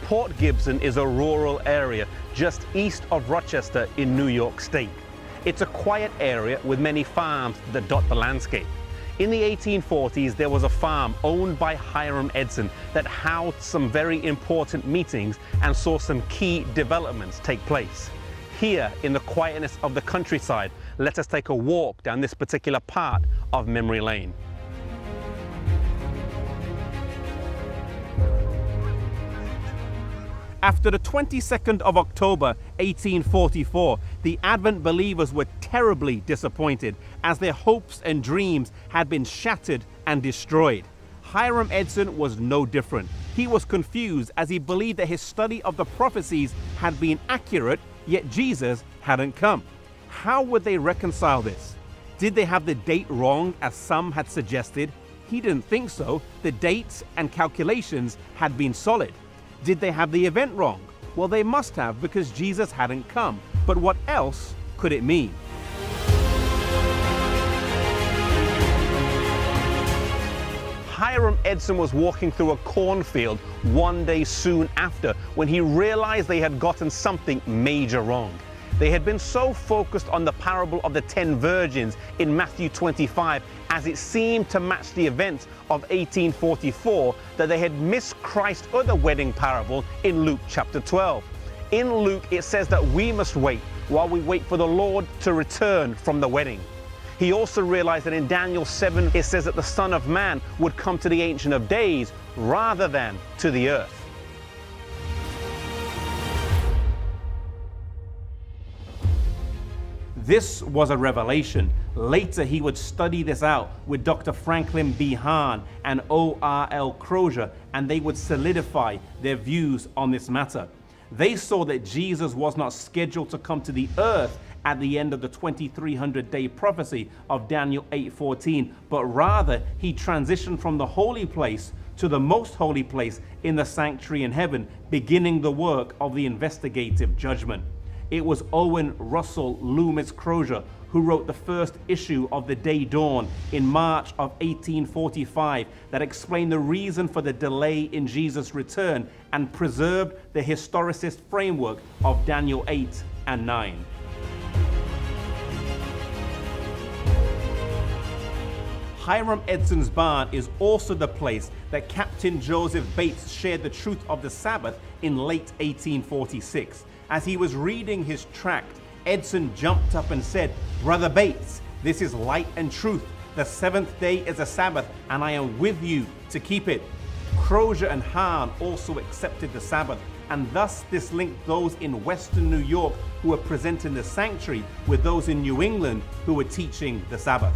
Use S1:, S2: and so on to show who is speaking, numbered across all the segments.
S1: Port Gibson is a rural area just east of Rochester in New York State. It's a quiet area with many farms that dot the landscape. In the 1840s, there was a farm owned by Hiram Edison that housed some very important meetings and saw some key developments take place. Here, in the quietness of the countryside, let us take a walk down this particular part of Memory Lane. After the 22nd of October, 1844, the Advent believers were terribly disappointed as their hopes and dreams had been shattered and destroyed. Hiram Edison was no different. He was confused as he believed that his study of the prophecies had been accurate, yet Jesus hadn't come. How would they reconcile this? Did they have the date wrong as some had suggested? He didn't think so. The dates and calculations had been solid. Did they have the event wrong? Well, they must have, because Jesus hadn't come. But what else could it mean? Hiram Edison was walking through a cornfield one day soon after when he realized they had gotten something major wrong. They had been so focused on the parable of the 10 virgins in Matthew 25 as it seemed to match the events of 1844 that they had missed Christ's other wedding parable in Luke chapter 12. In Luke, it says that we must wait while we wait for the Lord to return from the wedding. He also realized that in Daniel 7, it says that the Son of Man would come to the Ancient of Days rather than to the earth. This was a revelation. Later, he would study this out with Dr. Franklin B. Hahn and O.R.L. Crozier, and they would solidify their views on this matter. They saw that Jesus was not scheduled to come to the earth at the end of the 2300-day prophecy of Daniel 8:14, but rather he transitioned from the holy place to the most holy place in the sanctuary in heaven, beginning the work of the investigative judgment. It was Owen Russell Loomis Crozier who wrote the first issue of The Day Dawn in March of 1845 that explained the reason for the delay in Jesus' return and preserved the historicist framework of Daniel 8 and 9. Hiram Edson's barn is also the place that Captain Joseph Bates shared the truth of the Sabbath in late 1846. As he was reading his tract, Edson jumped up and said, "Brother Bates, this is light and truth. The seventh day is a Sabbath, and I am with you to keep it." Crozier and Hahn also accepted the Sabbath, and thus this linked those in Western New York who were presenting the sanctuary with those in New England who were teaching the Sabbath.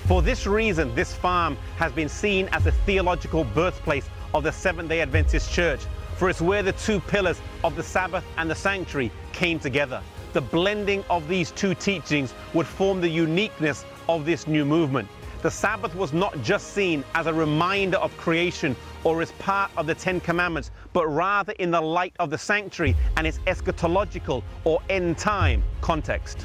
S1: For this reason, this farm has been seen as the theological birthplace of the Seventh-day Adventist Church, for it's where the two pillars of the Sabbath and the sanctuary came together. The blending of these two teachings would form the uniqueness of this new movement. The Sabbath was not just seen as a reminder of creation or as part of the 10 Commandments, but rather in the light of the sanctuary and its eschatological or end-time context.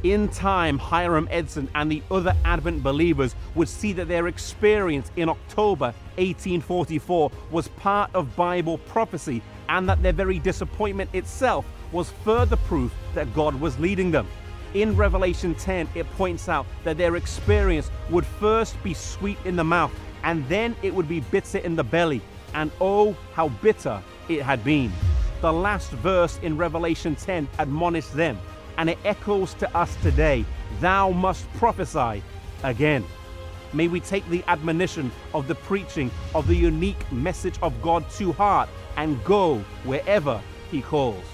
S1: In time, Hiram Edson and the other Advent believers would see that their experience in October 1844 was part of Bible prophecy, and that their very disappointment itself was further proof that God was leading them. In Revelation 10, it points out that their experience would first be sweet in the mouth, and then it would be bitter in the belly, and oh, how bitter it had been. The last verse in Revelation 10 admonished them, and it echoes to us today, "Thou must prophesy again." May we take the admonition of the preaching of the unique message of God to heart and go wherever He calls.